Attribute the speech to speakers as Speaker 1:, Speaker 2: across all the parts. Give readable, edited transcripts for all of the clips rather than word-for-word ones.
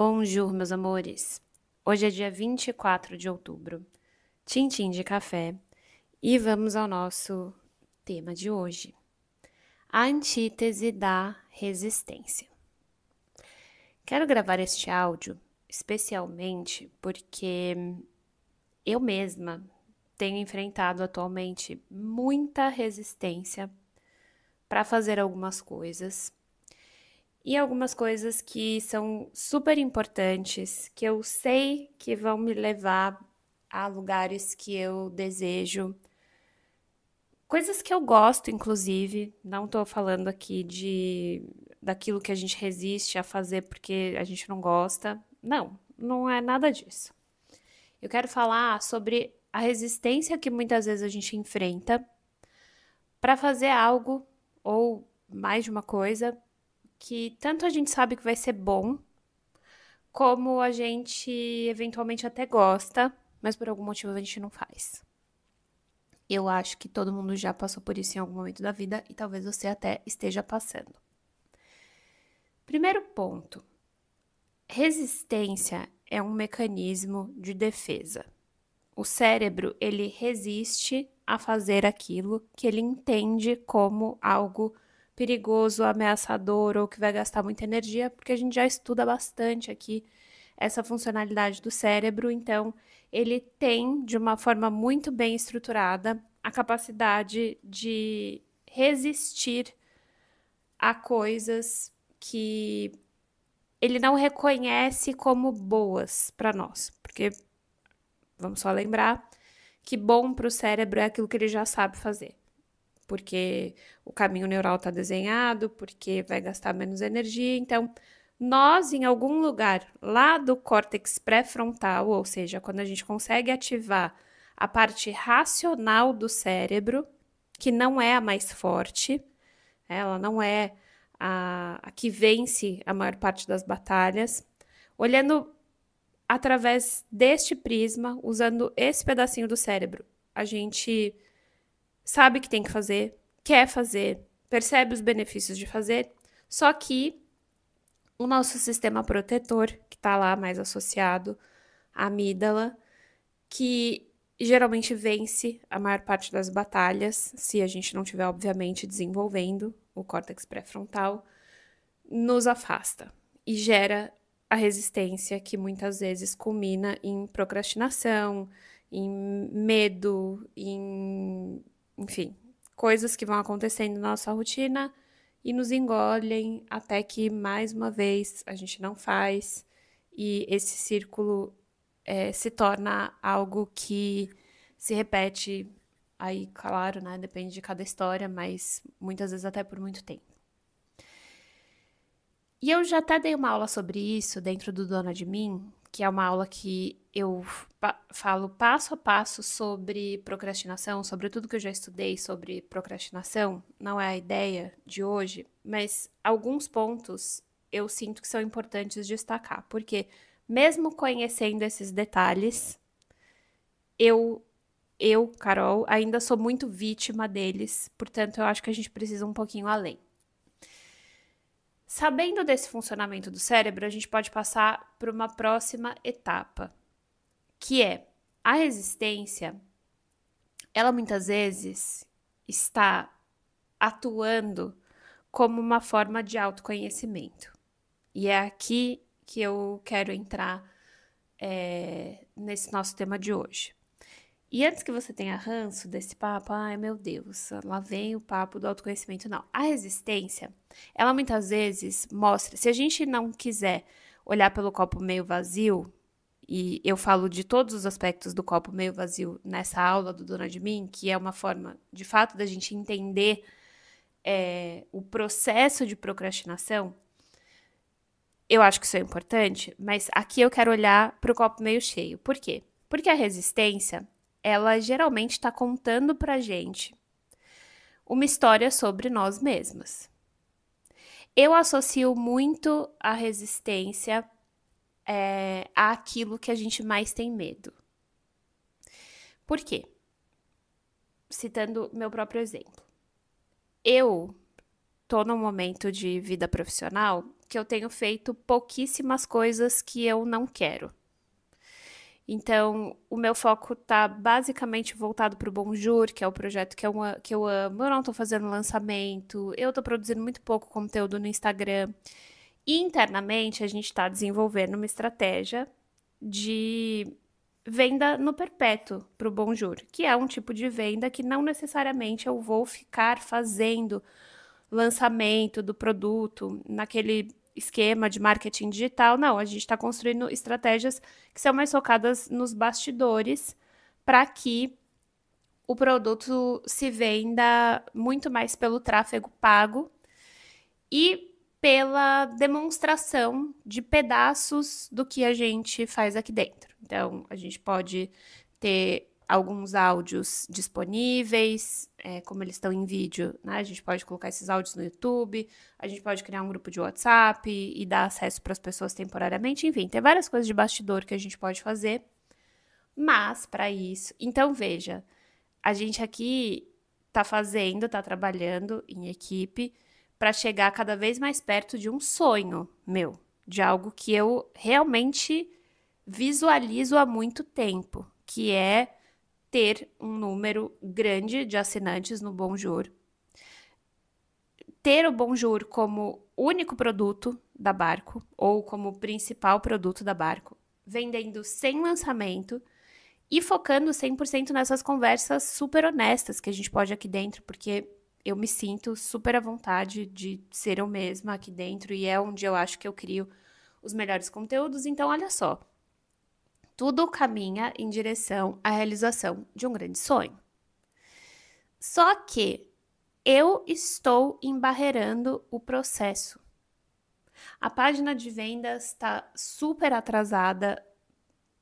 Speaker 1: Bonjour, meus amores. Hoje é dia 24 de outubro, tintim de café, e vamos ao nosso tema de hoje: a antítese da resistência. Quero gravar este áudio especialmente porque eu mesma tenho enfrentado atualmente muita resistência para fazer algumas coisas. E algumas coisas que são super importantes, que eu sei que vão me levar a lugares que eu desejo. Coisas que eu gosto, inclusive. Não tô falando aqui daquilo que a gente resiste a fazer porque a gente não gosta. Não, não é nada disso. Eu quero falar sobre a resistência que muitas vezes a gente enfrenta para fazer algo ou mais de uma coisa que tanto a gente sabe que vai ser bom, como a gente eventualmente até gosta, mas por algum motivo a gente não faz. Eu acho que todo mundo já passou por isso em algum momento da vida e talvez você até esteja passando. Primeiro ponto: resistência é um mecanismo de defesa. O cérebro, ele resiste a fazer aquilo que ele entende como algo perigoso, ameaçador ou que vai gastar muita energia, porque a gente já estuda bastante aqui essa funcionalidade do cérebro, então ele tem, de uma forma muito bem estruturada, a capacidade de resistir a coisas que ele não reconhece como boas para nós, porque vamos só lembrar que bom para o cérebro é aquilo que ele já sabe fazer, porque o caminho neural está desenhado, porque vai gastar menos energia. Então, nós, em algum lugar lá do córtex pré-frontal, ou seja, quando a gente consegue ativar a parte racional do cérebro, que não é a mais forte, ela não é a que vence a maior parte das batalhas, olhando através deste prisma, usando esse pedacinho do cérebro, a gente sabe que tem que fazer, quer fazer, percebe os benefícios de fazer, só que o nosso sistema protetor, que está lá mais associado à amígdala, que geralmente vence a maior parte das batalhas, se a gente não estiver, obviamente, desenvolvendo o córtex pré-frontal, nos afasta e gera a resistência que muitas vezes culmina em procrastinação, em medo, enfim, coisas que vão acontecendo na nossa rotina e nos engolem até que, mais uma vez, a gente não faz e esse círculo se torna algo que se repete aí, claro, né? Depende de cada história, mas muitas vezes até por muito tempo. E eu já até dei uma aula sobre isso dentro do Dona de Mim, que é uma aula que eu falo passo a passo sobre procrastinação, sobre tudo que eu já estudei sobre procrastinação. Não é a ideia de hoje, mas alguns pontos eu sinto que são importantes destacar, porque mesmo conhecendo esses detalhes, eu, Carol, ainda sou muito vítima deles, portanto eu acho que a gente precisa um pouquinho além. Sabendo desse funcionamento do cérebro, a gente pode passar para uma próxima etapa, que é a resistência. Ela muitas vezes está atuando como uma forma de autoconhecimento. E é aqui que eu quero entrar nesse nosso tema de hoje. E antes que você tenha ranço desse papo, ai meu Deus, lá vem o papo do autoconhecimento. Não, a resistência, ela muitas vezes mostra, se a gente não quiser olhar pelo copo meio vazio, e eu falo de todos os aspectos do copo meio vazio nessa aula do Dona de Mim, que é uma forma, de fato, da gente entender o processo de procrastinação, eu acho que isso é importante, mas aqui eu quero olhar para o copo meio cheio. Por quê? Porque a resistência, ela geralmente está contando pra gente uma história sobre nós mesmas. Eu associo muito a resistência àquilo que a gente mais tem medo. Por quê? Citando meu próprio exemplo. Eu tô num momento de vida profissional que eu tenho feito pouquíssimas coisas que eu não quero. Então, o meu foco tá basicamente voltado para o Bonjour, que é o projeto que eu amo. Eu não tô fazendo lançamento, eu tô produzindo muito pouco conteúdo no Instagram. E internamente, a gente está desenvolvendo uma estratégia de venda no perpétuo para o Bonjour, que é um tipo de venda que não necessariamente eu vou ficar fazendo lançamento do produto naquele esquema de marketing digital. Não, a gente está construindo estratégias que são mais focadas nos bastidores para que o produto se venda muito mais pelo tráfego pago e pela demonstração de pedaços do que a gente faz aqui dentro. Então, a gente pode ter alguns áudios disponíveis, como eles estão em vídeo, né? A gente pode colocar esses áudios no YouTube, a gente pode criar um grupo de WhatsApp e dar acesso para as pessoas temporariamente, enfim, tem várias coisas de bastidor que a gente pode fazer, mas para isso, então veja, a gente aqui tá trabalhando em equipe para chegar cada vez mais perto de um sonho meu, de algo que eu realmente visualizo há muito tempo, que é ter um número grande de assinantes no Bonjour, ter o Bonjour como único produto da Barco, ou como principal produto da Barco, vendendo sem lançamento e focando 100% nessas conversas super honestas que a gente pode aqui dentro, porque eu me sinto super à vontade de ser eu mesma aqui dentro e é onde eu acho que eu crio os melhores conteúdos. Então, olha só, tudo caminha em direção à realização de um grande sonho. Só que eu estou embarreirando o processo. A página de vendas está super atrasada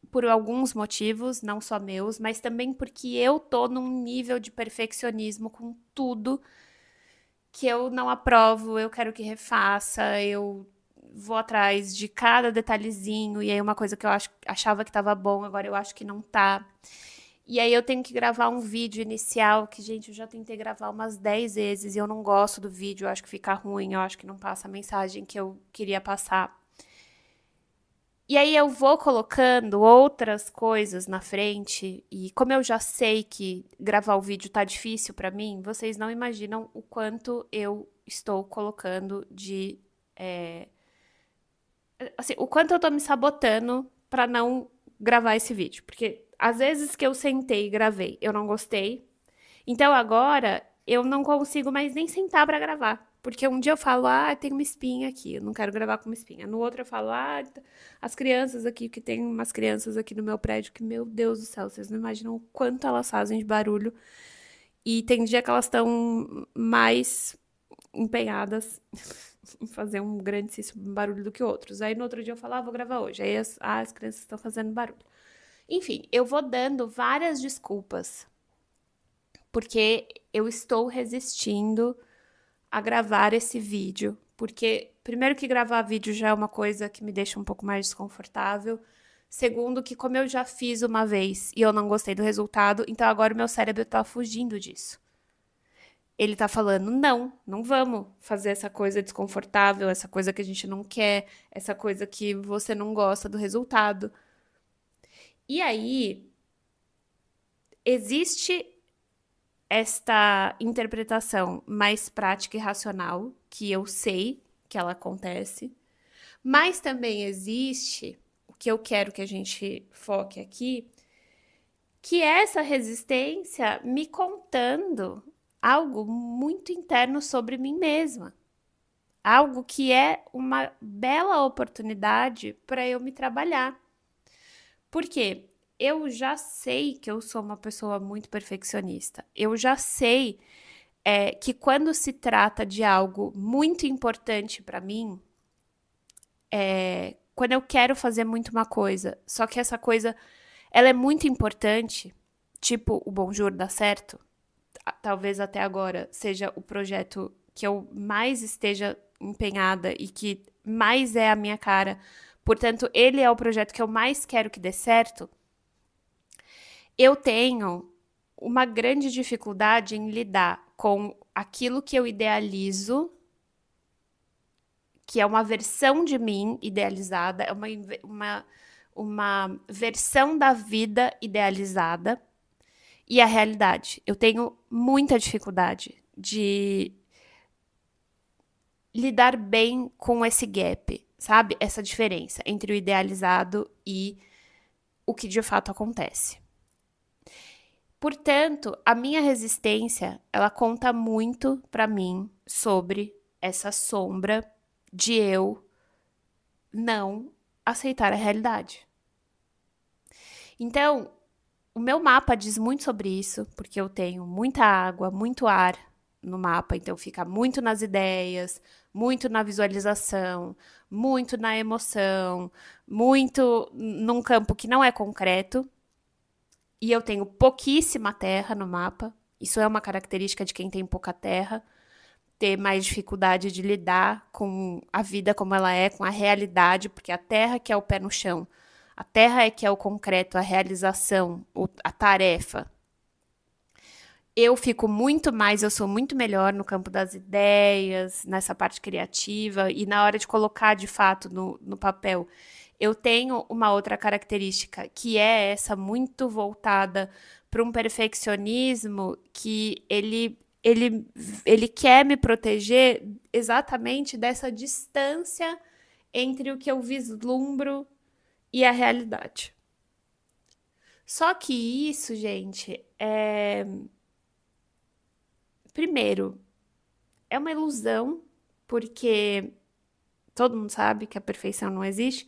Speaker 1: por alguns motivos, não só meus, mas também porque eu tô num nível de perfeccionismo com tudo que eu não aprovo, eu quero que refaça, eu vou atrás de cada detalhezinho, e aí uma coisa que eu achava que tava bom, agora eu acho que não tá. E aí eu tenho que gravar um vídeo inicial, que, gente, eu já tentei gravar umas 10 vezes e eu não gosto do vídeo, eu acho que fica ruim, eu acho que não passa a mensagem que eu queria passar. E aí eu vou colocando outras coisas na frente, e como eu já sei que gravar o vídeo tá difícil pra mim, vocês não imaginam o quanto eu estou colocando de assim, o quanto eu tô me sabotando pra não gravar esse vídeo, porque às vezes que eu sentei e gravei, eu não gostei. Então agora eu não consigo mais nem sentar pra gravar. Porque um dia eu falo, tem uma espinha aqui, eu não quero gravar com uma espinha. No outro eu falo, as crianças aqui, que tem umas crianças aqui no meu prédio que, meu Deus do céu, vocês não imaginam o quanto elas fazem de barulho. E tem dia que elas estão mais empenhadas em fazer um grandíssimo barulho do que outros. Aí no outro dia eu falo, vou gravar hoje. Aí as crianças estão fazendo barulho. Enfim, eu vou dando várias desculpas, porque eu estou resistindo a gravar esse vídeo, porque primeiro que gravar vídeo já é uma coisa que me deixa um pouco mais desconfortável, segundo que como eu já fiz uma vez e eu não gostei do resultado, então agora o meu cérebro tá fugindo disso. Ele tá falando, não vamos fazer essa coisa desconfortável, essa coisa que a gente não quer, essa coisa que você não gosta do resultado. E aí, existe esta interpretação mais prática e racional, que eu sei que ela acontece, mas também existe o que eu quero que a gente foque aqui, que é essa resistência me contando algo muito interno sobre mim mesma. Algo que é uma bela oportunidade para eu me trabalhar. Por quê? Eu já sei que eu sou uma pessoa muito perfeccionista. Eu já sei que quando se trata de algo muito importante para mim, quando eu quero fazer muito uma coisa, só que essa coisa ela é muito importante, tipo o Bonjour dá certo, talvez até agora seja o projeto que eu mais esteja empenhada e que mais é a minha cara, portanto, ele é o projeto que eu mais quero que dê certo. Eu tenho uma grande dificuldade em lidar com aquilo que eu idealizo, que é uma versão de mim idealizada, é uma versão da vida idealizada, e a realidade. Eu tenho muita dificuldade de lidar bem com esse gap, sabe? Essa diferença entre o idealizado e o que de fato acontece. Portanto, a minha resistência, ela conta muito para mim sobre essa sombra de eu não aceitar a realidade. Então, o meu mapa diz muito sobre isso, porque eu tenho muita água, muito ar no mapa, então fica muito nas ideias, muito na visualização, muito na emoção, muito num campo que não é concreto. E eu tenho pouquíssima terra no mapa. Isso é uma característica de quem tem pouca terra, ter mais dificuldade de lidar com a vida como ela é, com a realidade, porque a terra que é o pé no chão, a terra é que é o concreto, a realização, a tarefa. Eu sou muito melhor no campo das ideias, nessa parte criativa, e na hora de colocar de fato no papel. Eu tenho uma outra característica, que é essa muito voltada para um perfeccionismo que ele quer me proteger exatamente dessa distância entre o que eu vislumbro e a realidade. Só que isso, gente, primeiro, é uma ilusão, porque todo mundo sabe que a perfeição não existe,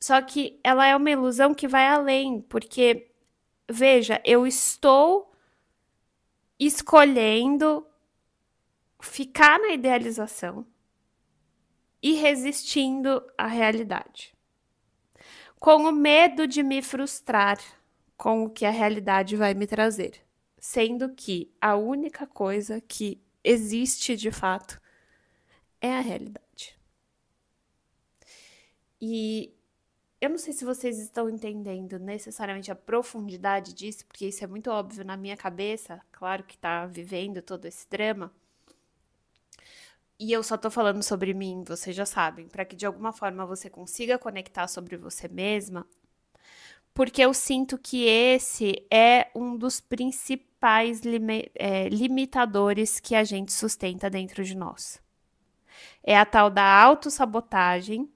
Speaker 1: só que ela é uma ilusão que vai além, porque, veja, eu estou escolhendo ficar na idealização e resistindo à realidade, com o medo de me frustrar com o que a realidade vai me trazer, sendo que a única coisa que existe de fato é a realidade. E eu não sei se vocês estão entendendo necessariamente a profundidade disso, porque isso é muito óbvio na minha cabeça, claro que tá vivendo todo esse drama. E eu só tô falando sobre mim, vocês já sabem, para que de alguma forma você consiga conectar sobre você mesma, porque eu sinto que esse é um dos principais limitadores que a gente sustenta dentro de nós. É a tal da autossabotagem,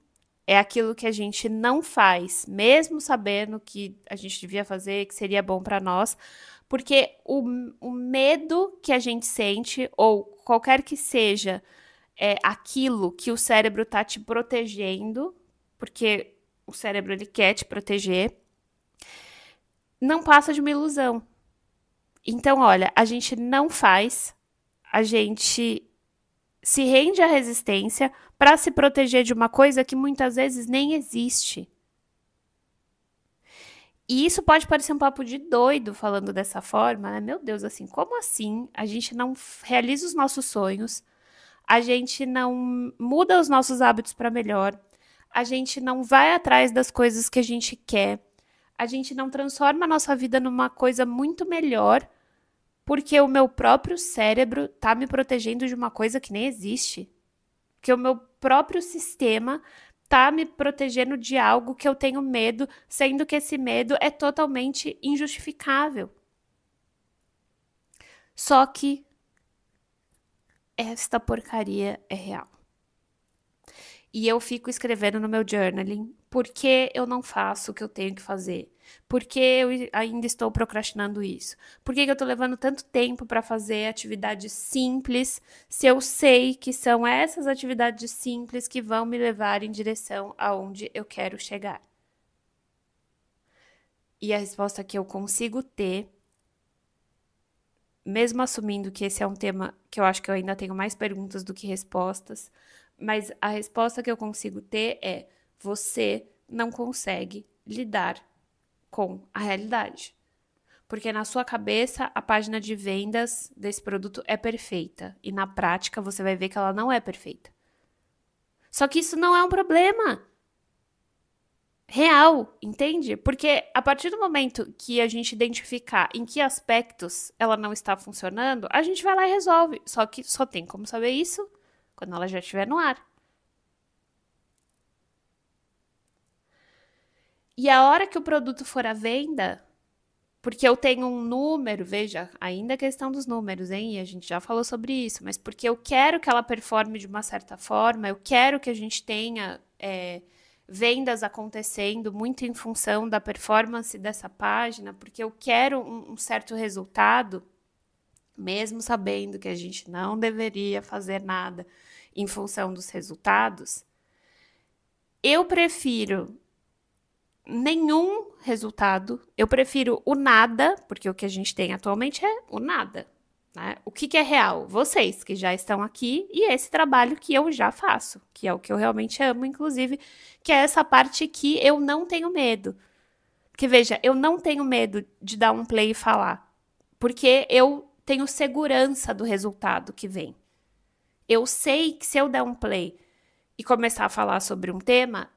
Speaker 1: é aquilo que a gente não faz, mesmo sabendo que a gente devia fazer, que seria bom para nós, porque o medo que a gente sente, ou qualquer que seja aquilo que o cérebro tá te protegendo, porque o cérebro ele quer te proteger, não passa de uma ilusão. Então, olha, a gente não faz, a gente se rende à resistência para se proteger de uma coisa que muitas vezes nem existe. E isso pode parecer um papo de doido falando dessa forma, né? Meu Deus, assim, como assim a gente não realiza os nossos sonhos, a gente não muda os nossos hábitos para melhor, a gente não vai atrás das coisas que a gente quer, a gente não transforma a nossa vida numa coisa muito melhor, porque o meu próprio cérebro tá me protegendo de uma coisa que nem existe. Porque o meu próprio sistema tá me protegendo de algo que eu tenho medo, sendo que esse medo é totalmente injustificável. Só que esta porcaria é real. E eu fico escrevendo no meu journaling por que eu não faço o que eu tenho que fazer. Por que eu ainda estou procrastinando isso? Por que eu estou levando tanto tempo para fazer atividades simples, se eu sei que são essas atividades simples que vão me levar em direção aonde eu quero chegar? E a resposta que eu consigo ter, mesmo assumindo que esse é um tema que eu acho que eu ainda tenho mais perguntas do que respostas, mas a resposta que eu consigo ter é: você não consegue lidar com a realidade. Porque na sua cabeça a página de vendas desse produto é perfeita e na prática você vai ver que ela não é perfeita. Só que isso não é um problema real, entende? Porque a partir do momento que a gente identificar em que aspectos ela não está funcionando, a gente vai lá e resolve. Só que só tem como saber isso quando ela já estiver no ar. E a hora que o produto for à venda, porque eu tenho um número, veja, ainda a questão dos números, hein? E a gente já falou sobre isso, mas porque eu quero que ela performe de uma certa forma, eu quero que a gente tenha vendas acontecendo muito em função da performance dessa página, porque eu quero um certo resultado, mesmo sabendo que a gente não deveria fazer nada em função dos resultados, eu prefiro nenhum resultado, eu prefiro o nada, porque o que a gente tem atualmente é o nada. Né? O que é real? Vocês que já estão aqui e esse trabalho que eu já faço, que é o que eu realmente amo, inclusive, que é essa parte que eu não tenho medo. Porque veja, eu não tenho medo de dar um play e falar, porque eu tenho segurança do resultado que vem. Eu sei que se eu der um play e começar a falar sobre um tema,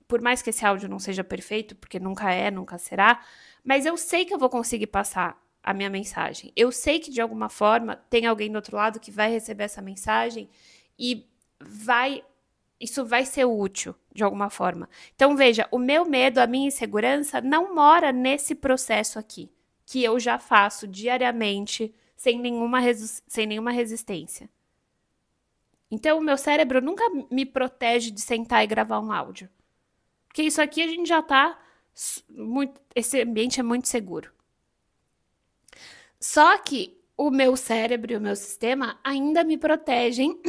Speaker 1: por mais que esse áudio não seja perfeito, porque nunca é, nunca será, mas eu sei que eu vou conseguir passar a minha mensagem. Eu sei que de alguma forma tem alguém do outro lado que vai receber essa mensagem e isso vai ser útil de alguma forma. Então veja, o meu medo, a minha insegurança não mora nesse processo aqui, que eu já faço diariamente sem nenhuma resistência. Então o meu cérebro nunca me protege de sentar e gravar um áudio. Porque isso aqui a gente já tá esse ambiente é muito seguro. Só que o meu cérebro e o meu sistema ainda me protegem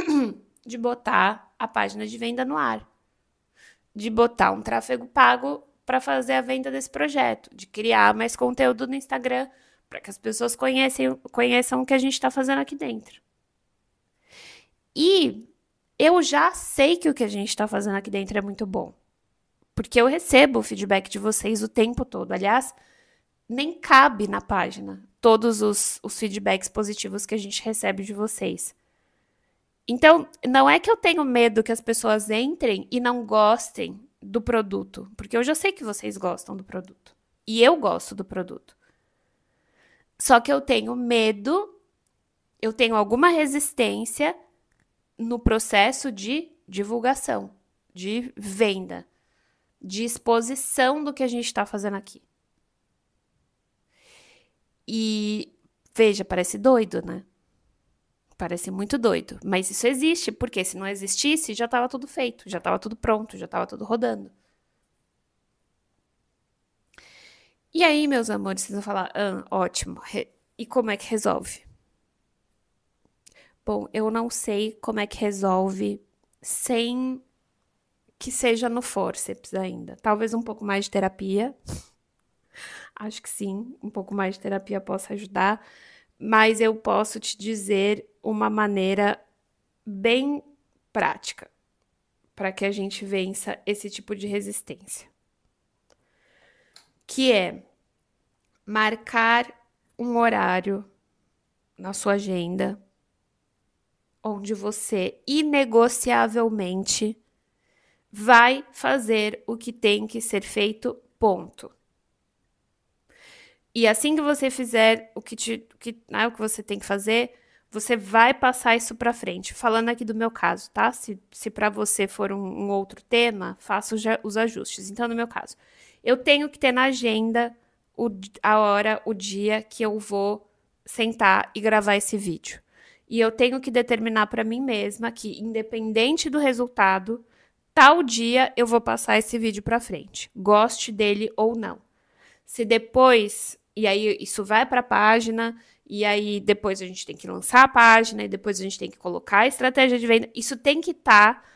Speaker 1: de botar a página de venda no ar, de botar um tráfego pago para fazer a venda desse projeto, de criar mais conteúdo no Instagram para que as pessoas conheçam o que a gente está fazendo aqui dentro. E eu já sei que o que a gente está fazendo aqui dentro é muito bom. Porque eu recebo o feedback de vocês o tempo todo. Aliás, nem cabe na página todos os feedbacks positivos que a gente recebe de vocês. Então, não é que eu tenho medo que as pessoas entrem e não gostem do produto, porque eu já sei que vocês gostam do produto. E eu gosto do produto. Só que eu tenho medo, eu tenho alguma resistência no processo de divulgação, de venda, de exposição do que a gente está fazendo aqui. E veja, parece doido, né? Parece muito doido, mas isso existe, porque se não existisse, já estava tudo feito, já estava tudo pronto, já estava tudo rodando. E aí, meus amores, vocês vão falar, ótimo, e como é que resolve? Bom, eu não sei como é que resolve sem que seja no fórceps ainda. Talvez um pouco mais de terapia. Acho que sim, um pouco mais de terapia possa ajudar, mas eu posso te dizer uma maneira bem prática para que a gente vença esse tipo de resistência, que é marcar um horário na sua agenda onde você inegociavelmente vai fazer o que tem que ser feito, ponto. E assim que você fizer o que você tem que fazer, você vai passar isso para frente. Falando aqui do meu caso, tá? Se para você for um outro tema, faça os ajustes. Então, no meu caso, eu tenho que ter na agenda a hora, o dia que eu vou sentar e gravar esse vídeo. E eu tenho que determinar para mim mesma que, independente do resultado, tal dia eu vou passar esse vídeo para frente, goste dele ou não. Se depois, e aí isso vai para a página, e aí depois a gente tem que lançar a página, e depois a gente tem que colocar a estratégia de venda, isso tem que estar,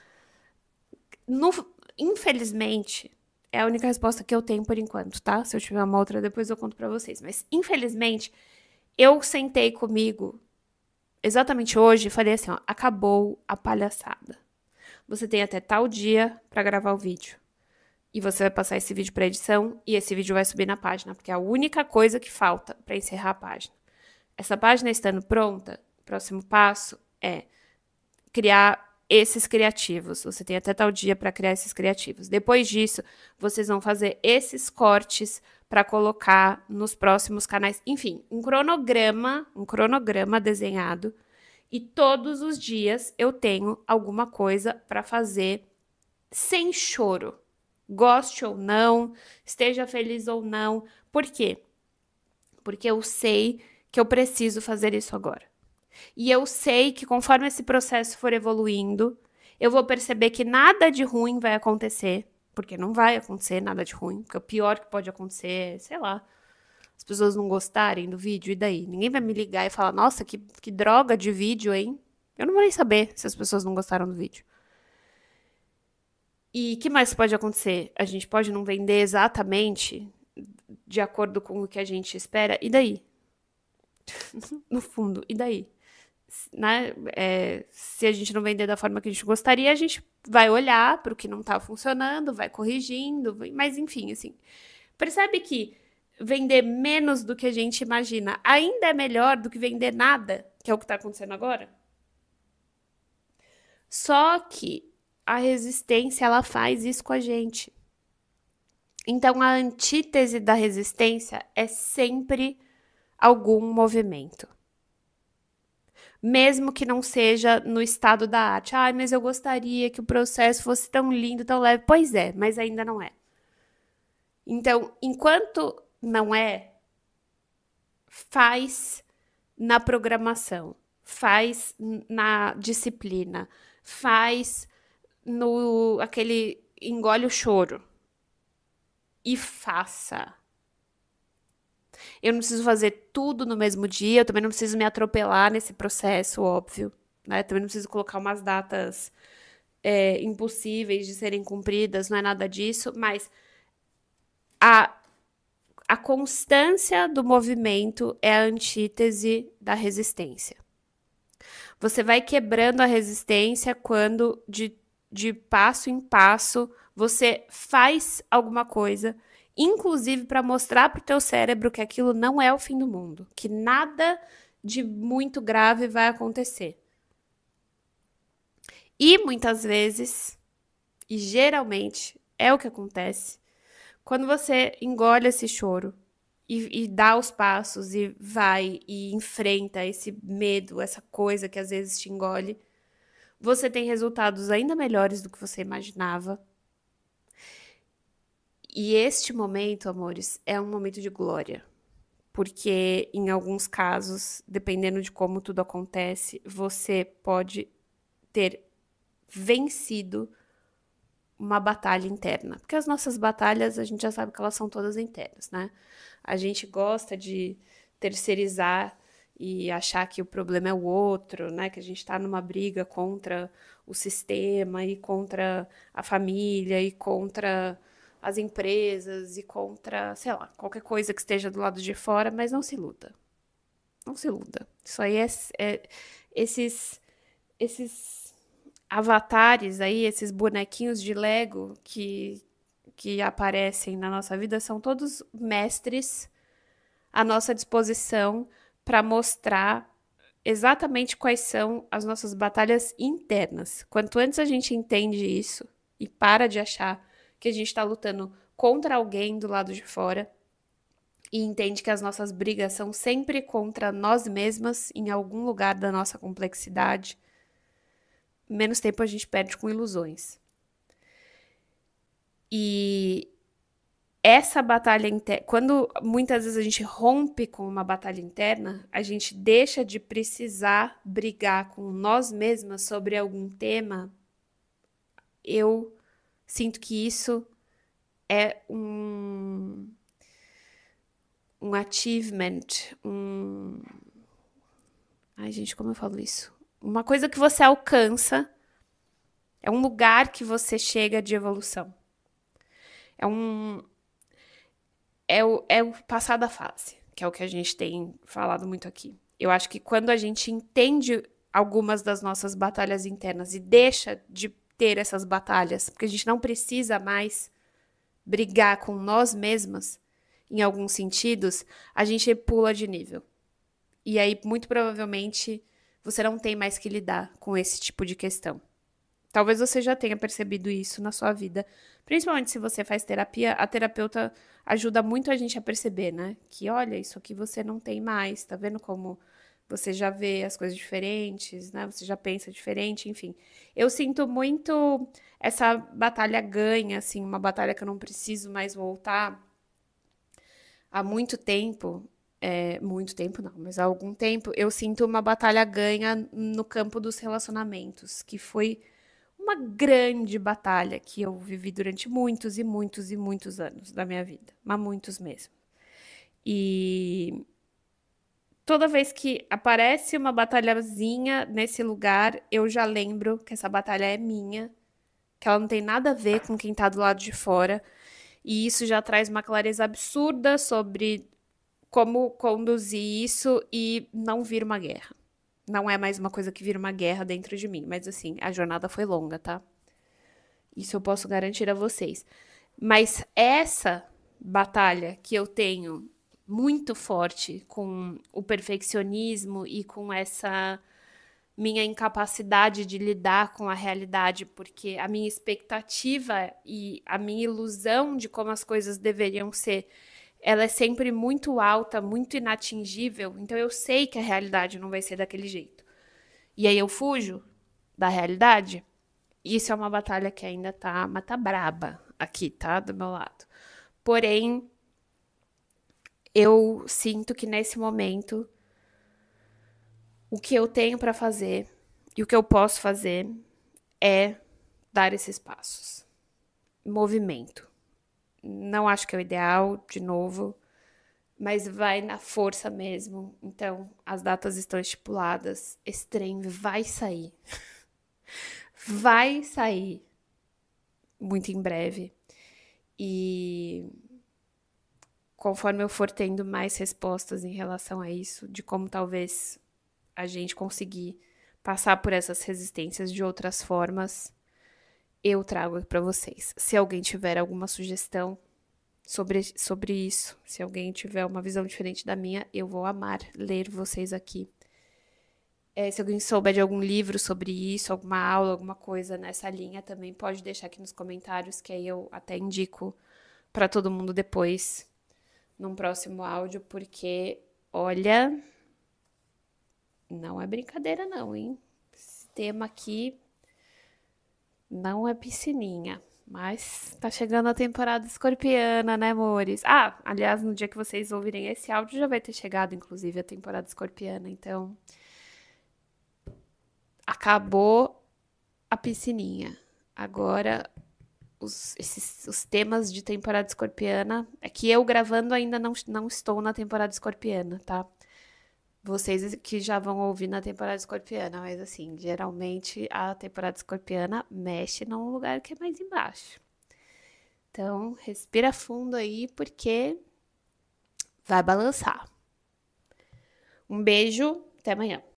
Speaker 1: infelizmente, é a única resposta que eu tenho por enquanto, tá? Se eu tiver uma outra, depois eu conto para vocês. Mas, infelizmente, eu sentei comigo exatamente hoje e falei assim, ó, acabou a palhaçada. Você tem até tal dia para gravar o vídeo. E você vai passar esse vídeo para edição e esse vídeo vai subir na página, porque é a única coisa que falta para encerrar a página. Essa página estando pronta, o próximo passo é criar esses criativos. Você tem até tal dia para criar esses criativos. Depois disso, vocês vão fazer esses cortes para colocar nos próximos canais. Enfim, um cronograma desenhado. E todos os dias eu tenho alguma coisa para fazer sem choro. goste ou não, esteja feliz ou não. Por quê? Porque eu sei que eu preciso fazer isso agora. E eu sei que conforme esse processo for evoluindo, eu vou perceber que nada de ruim vai acontecer, porque não vai acontecer nada de ruim, porque o pior que pode acontecer é, sei lá, as pessoas não gostarem do vídeo, e daí? Ninguém vai me ligar e falar, nossa, que droga de vídeo, hein? Eu não vou nem saber se as pessoas não gostaram do vídeo. E o que mais pode acontecer? A gente pode não vender exatamente de acordo com o que a gente espera, e daí? No fundo, e daí? Né? Se a gente não vender da forma que a gente gostaria, a gente vai olhar para o que não está funcionando, vai corrigindo, mas enfim, assim, percebe que vender menos do que a gente imagina ainda é melhor do que vender nada, que é o que está acontecendo agora? Só que a resistência, ela faz isso com a gente. Então, a antítese da resistência é sempre algum movimento. Mesmo que não seja no estado da arte. Ah, mas eu gostaria que o processo fosse tão lindo, tão leve. Pois é, mas ainda não é. Então, enquanto não é, faz na programação, faz na disciplina, faz no aquele engole o choro e faça. Eu não preciso fazer tudo no mesmo dia, eu também não preciso me atropelar nesse processo, óbvio, né? Também não preciso colocar umas datas impossíveis de serem cumpridas, não é nada disso, mas a constância do movimento é a antítese da resistência. Você vai quebrando a resistência quando, de passo em passo, você faz alguma coisa, inclusive para mostrar para o teu cérebro que aquilo não é o fim do mundo, que nada de muito grave vai acontecer. E muitas vezes, e geralmente é o que acontece, quando você engole esse choro e dá os passos e vai e enfrenta esse medo, essa coisa que às vezes te engole, você tem resultados ainda melhores do que você imaginava. E este momento, amores, é um momento de glória. Porque em alguns casos, dependendo de como tudo acontece, você pode ter vencido uma batalha interna. Porque as nossas batalhas, a gente já sabe que elas são todas internas, né? A gente gosta de terceirizar e achar que o problema é o outro, né? Que a gente está numa briga contra o sistema e contra a família e contra as empresas e contra, sei lá, qualquer coisa que esteja do lado de fora, mas não se luta. Não se luta. Isso aí esses avatares aí, esses bonequinhos de Lego que aparecem na nossa vida são todos mestres à nossa disposição para mostrar exatamente quais são as nossas batalhas internas. Quanto antes a gente entende isso e para de achar que a gente está lutando contra alguém do lado de fora e entende que as nossas brigas são sempre contra nós mesmas em algum lugar da nossa complexidade, menos tempo a gente perde com ilusões. E essa batalha interna, quando muitas vezes a gente rompe com uma batalha interna, a gente deixa de precisar brigar com nós mesmas sobre algum tema. Eu sinto que isso é um achievement, Ai, gente, como eu falo isso? Uma coisa que você alcança, é um lugar que você chega de evolução. É o passar da fase, que é o que a gente tem falado muito aqui. Eu acho que quando a gente entende algumas das nossas batalhas internas e deixa de ter essas batalhas, porque a gente não precisa mais brigar com nós mesmas, em alguns sentidos, a gente pula de nível. E aí, muito provavelmente, você não tem mais que lidar com esse tipo de questão. Talvez você já tenha percebido isso na sua vida. Principalmente se você faz terapia, a terapeuta ajuda muito a gente a perceber, né? Que, olha, isso aqui você não tem mais. Tá vendo como você já vê as coisas diferentes, né? Você já pensa diferente, enfim. Eu sinto muito essa batalha ganha, assim, uma batalha que eu não preciso mais voltar há muito tempo não, mas há algum tempo, eu sinto uma batalha ganha no campo dos relacionamentos, que foi uma grande batalha que eu vivi durante muitos e muitos e muitos anos da minha vida, mas muitos mesmo. E toda vez que aparece uma batalhazinha nesse lugar, eu já lembro que essa batalha é minha, que ela não tem nada a ver com quem tá do lado de fora, e isso já traz uma clareza absurda sobre como conduzir isso e não vir uma guerra. Não é mais uma coisa que vira uma guerra dentro de mim, mas assim, a jornada foi longa, tá? Isso eu posso garantir a vocês. Mas essa batalha que eu tenho muito forte com o perfeccionismo e com essa minha incapacidade de lidar com a realidade, porque a minha expectativa e a minha ilusão de como as coisas deveriam ser, ela é sempre muito alta, muito inatingível, então eu sei que a realidade não vai ser daquele jeito. E aí eu fujo da realidade. Isso é uma batalha que ainda tá, mas tá braba aqui, tá? Do meu lado. Porém, eu sinto que nesse momento o que eu tenho para fazer e o que eu posso fazer é dar esses passos. Movimento. Não acho que é o ideal, de novo, mas vai na força mesmo. Então, as datas estão estipuladas. Esse trem vai sair. Vai sair muito em breve. E conforme eu for tendo mais respostas em relação a isso, de como talvez a gente conseguir passar por essas resistências de outras formas, eu trago aqui para vocês. Se alguém tiver alguma sugestão sobre isso, se alguém tiver uma visão diferente da minha, eu vou amar ler vocês aqui. Se alguém souber de algum livro sobre isso, alguma aula, alguma coisa nessa linha, também pode deixar aqui nos comentários, que aí eu até indico para todo mundo depois, num próximo áudio, porque, olha, não é brincadeira não, hein? Esse tema aqui não é piscininha. Mas tá chegando a temporada escorpiana, né, amores? Ah, aliás, no dia que vocês ouvirem esse áudio, já vai ter chegado, inclusive, a temporada escorpiana. Então, acabou a piscininha. Agora, os temas de temporada escorpiana. É que eu gravando ainda não estou na temporada escorpiana, tá? Vocês que já vão ouvir na temporada escorpiana, mas assim, geralmente a temporada escorpiana mexe num lugar que é mais embaixo. Então, respira fundo aí, porque vai balançar. Um beijo, até amanhã.